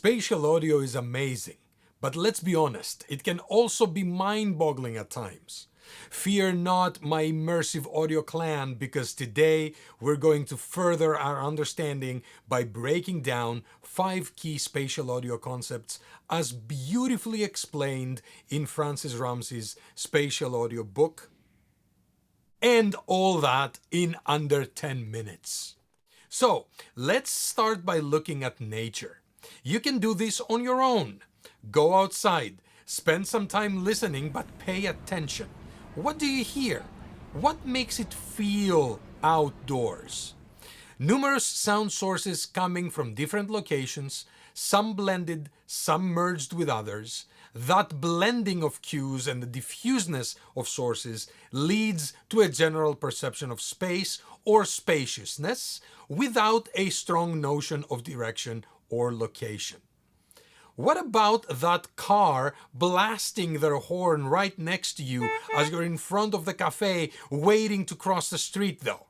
Spatial audio is amazing, but let's be honest, it can also be mind-boggling at times. Fear not, my immersive audio clan, because today we're going to further our understanding by breaking down 5 key spatial audio concepts as beautifully explained in Francis Rumsey's spatial audio book, and all that in under 10 minutes. So let's start by looking at nature. You can do this on your own. Go outside, spend some time listening, but pay attention. What do you hear? What makes it feel outdoors? Numerous sound sources coming from different locations, some blended, some merged with others. That blending of cues and the diffuseness of sources leads to a general perception of space or spaciousness without a strong notion of direction or location. What about that car blasting their horn right next to you as you're in front of the cafe waiting to cross the street though?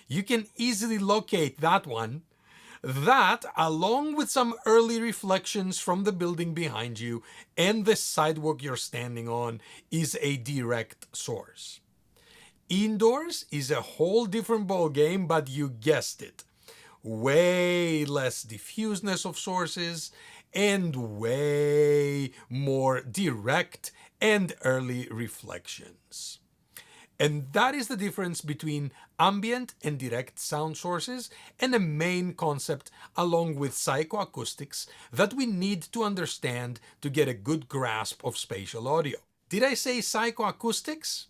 You can easily locate that one. That, along with some early reflections from the building behind you and the sidewalk you're standing on, is a direct source. Indoors is a whole different ballgame, but you guessed it. Way less diffuseness of sources and way more direct and early reflections. And that is the difference between ambient and direct sound sources, and a main concept along with psychoacoustics that we need to understand to get a good grasp of spatial audio. Did I say psychoacoustics?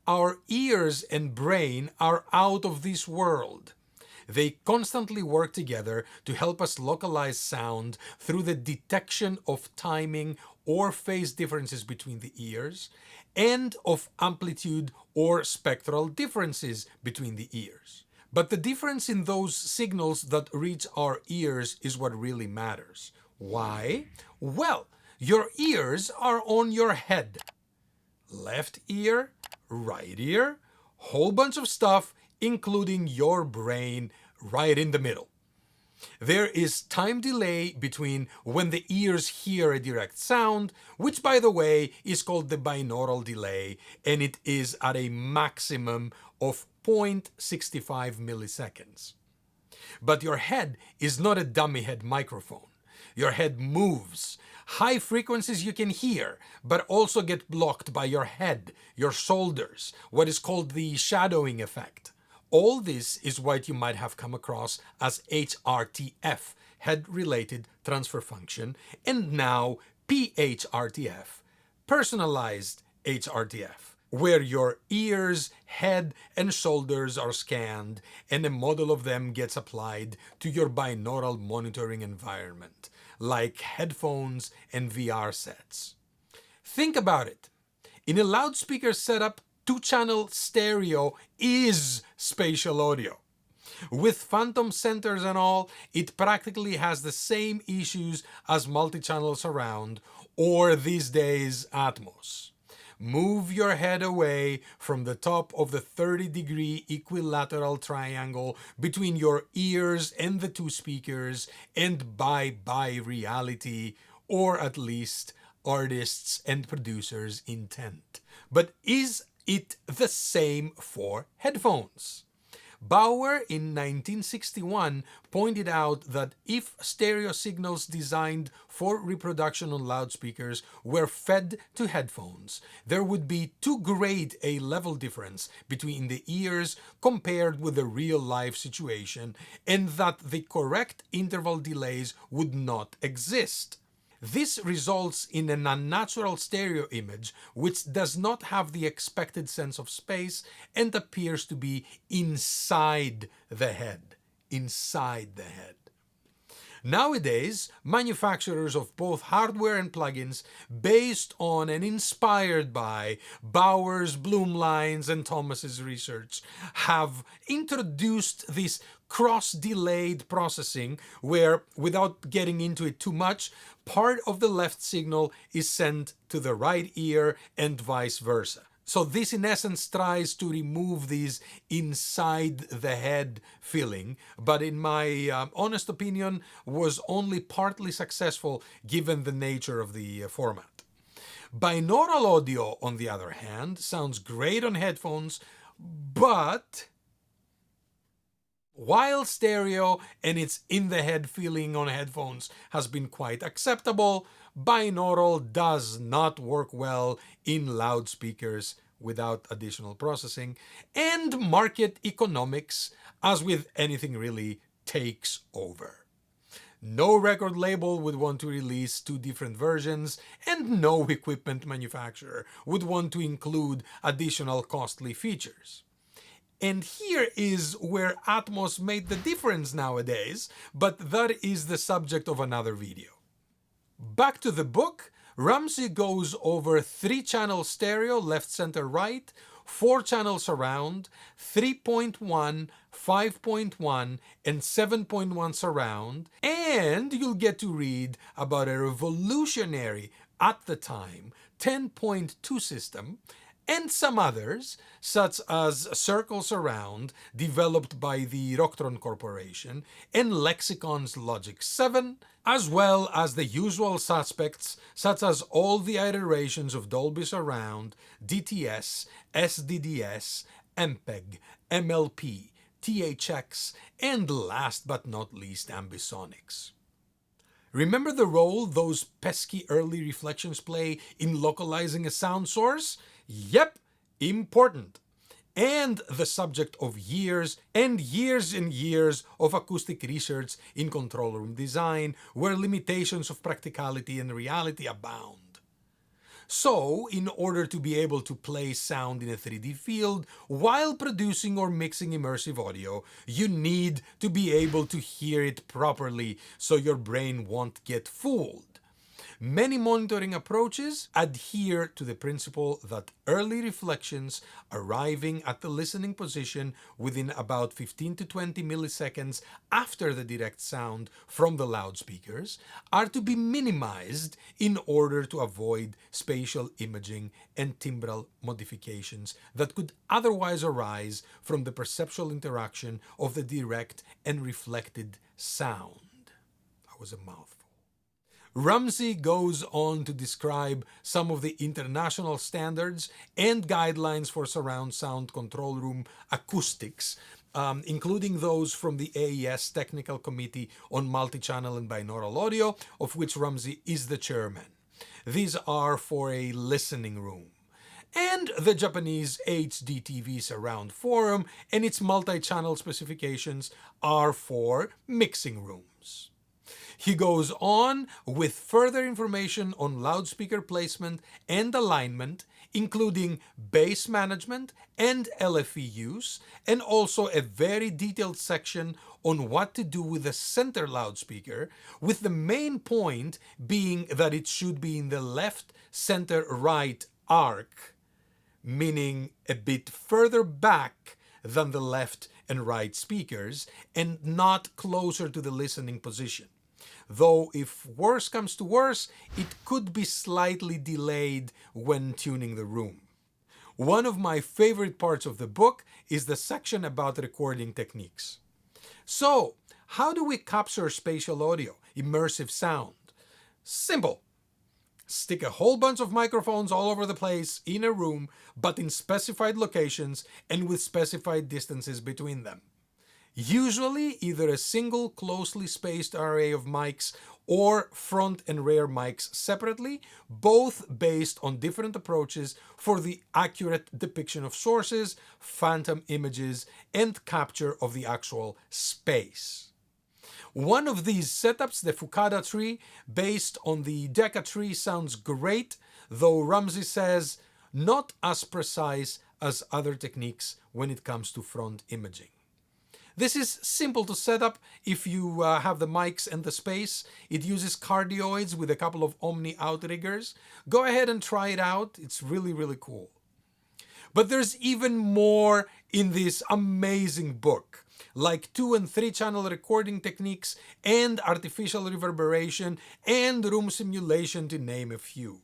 Our ears and brain are out of this world. They constantly work together to help us localize sound through the detection of timing or phase differences between the ears, and of amplitude or spectral differences between the ears. But the difference in those signals that reach our ears is what really matters. Why? Well, your ears are on your head. Left ear, right ear, whole bunch of stuff, including your brain right in the middle. There is time delay between when the ears hear a direct sound, which by the way is called the binaural delay, and it is at a maximum of 0.65 milliseconds. But your head is not a dummy head microphone. Your head moves. High frequencies you can hear, but also get blocked by your head, your shoulders, what is called the shadowing effect. All this is what you might have come across as HRTF, head-related transfer function, and now PHRTF, personalized HRTF, where your ears, head, and shoulders are scanned, and a model of them gets applied to your binaural monitoring environment, like headphones and VR sets. Think about it. In a loudspeaker setup, 2-channel stereo is spatial audio. With phantom centers and all, it practically has the same issues as multichannel surround, or these days Atmos. Move your head away from the top of the 30-degree equilateral triangle between your ears and the 2 speakers, and bye-bye reality, or at least artists' and producers' intent. But is it the same for headphones? Bauer in 1961 pointed out that if stereo signals designed for reproduction on loudspeakers were fed to headphones, there would be too great a level difference between the ears compared with the real-life situation, and that the correct interval delays would not exist. This results in an unnatural stereo image which does not have the expected sense of space and appears to be inside the head. Inside the head. Nowadays, manufacturers of both hardware and plugins, based on and inspired by Bauer's, Blumlein's, and Thomas's research, have introduced this cross-delayed processing where, without getting into it too much, part of the left signal is sent to the right ear and vice versa. So this in essence tries to remove these inside the head feeling, but in my honest opinion was only partly successful given the nature of the format. Binaural audio, on the other hand, sounds great on headphones, but while stereo and its in-the-head feeling on headphones has been quite acceptable, binaural does not work well in loudspeakers without additional processing, and market economics, as with anything really, takes over. No record label would want to release two different versions, and no equipment manufacturer would want to include additional costly features. And here is where Atmos made the difference nowadays, but that is the subject of another video. Back to the book, Rumsey goes over 3-channel stereo, left, center, right, 4-channel surround, 3.1, 5.1, and 7.1 surround, and you'll get to read about a revolutionary, at the time, 10.2 system, and some others, such as Circle Surround, developed by the Rocktron Corporation, and Lexicon's Logic 7, as well as the usual suspects, such as all the iterations of Dolby Surround, DTS, SDDS, MPEG, MLP, THX, and last but not least, ambisonics. Remember the role those pesky early reflections play in localizing a sound source? Yep, important. And the subject of years and years and years of acoustic research in control room design, where limitations of practicality and reality abound. So, in order to be able to play sound in a 3D field while producing or mixing immersive audio, you need to be able to hear it properly so your brain won't get fooled. Many monitoring approaches adhere to the principle that early reflections arriving at the listening position within about 15 to 20 milliseconds after the direct sound from the loudspeakers are to be minimized in order to avoid spatial imaging and timbral modifications that could otherwise arise from the perceptual interaction of the direct and reflected sound. That was a mouthful. Rumsey goes on to describe some of the international standards and guidelines for surround sound control room acoustics, including those from the AES Technical Committee on Multichannel and Binaural Audio, of which Rumsey is the chairman. These are for a listening room. And the Japanese HDTV Surround Forum and its multi-channel specifications are for mixing rooms. He goes on with further information on loudspeaker placement and alignment, including bass management and LFE use, and also a very detailed section on what to do with the center loudspeaker, with the main point being that it should be in the left, center, right arc, meaning a bit further back than the left and right speakers, and not closer to the listening position. Though if worse comes to worse, it could be slightly delayed when tuning the room. One of my favorite parts of the book is the section about recording techniques. So, how do we capture spatial audio, immersive sound? Simple. Stick a whole bunch of microphones all over the place in a room, but in specified locations and with specified distances between them. Usually either a single closely spaced array of mics or front and rear mics separately, both based on different approaches for the accurate depiction of sources, phantom images, and capture of the actual space. One of these setups, the Fukada tree, based on the Decca tree, sounds great, though Rumsey says not as precise as other techniques when it comes to front imaging. This is simple to set up if you have the mics and the space. It uses cardioids with a couple of Omni outriggers. Go ahead and try it out. It's really, really cool. But there's even more in this amazing book, like 2 and 3 channel recording techniques and artificial reverberation and room simulation, to name a few.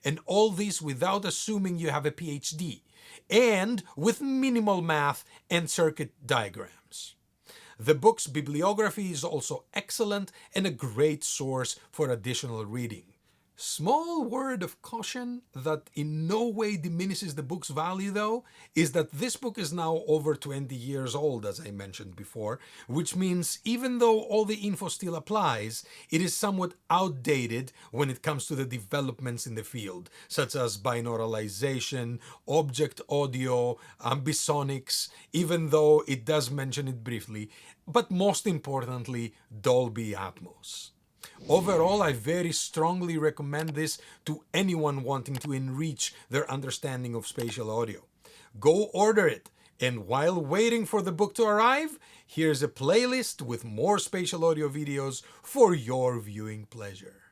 And all this without assuming you have a PhD, and with minimal math and circuit diagrams. The book's bibliography is also excellent and a great source for additional reading. Small word of caution that in no way diminishes the book's value though, is that this book is now over 20 years old, as I mentioned before, which means even though all the info still applies, it is somewhat outdated when it comes to the developments in the field, such as binauralization, object audio, ambisonics, even though it does mention it briefly, but most importantly, Dolby Atmos. Overall, I very strongly recommend this to anyone wanting to enrich their understanding of spatial audio. Go order it, and while waiting for the book to arrive, here's a playlist with more spatial audio videos for your viewing pleasure.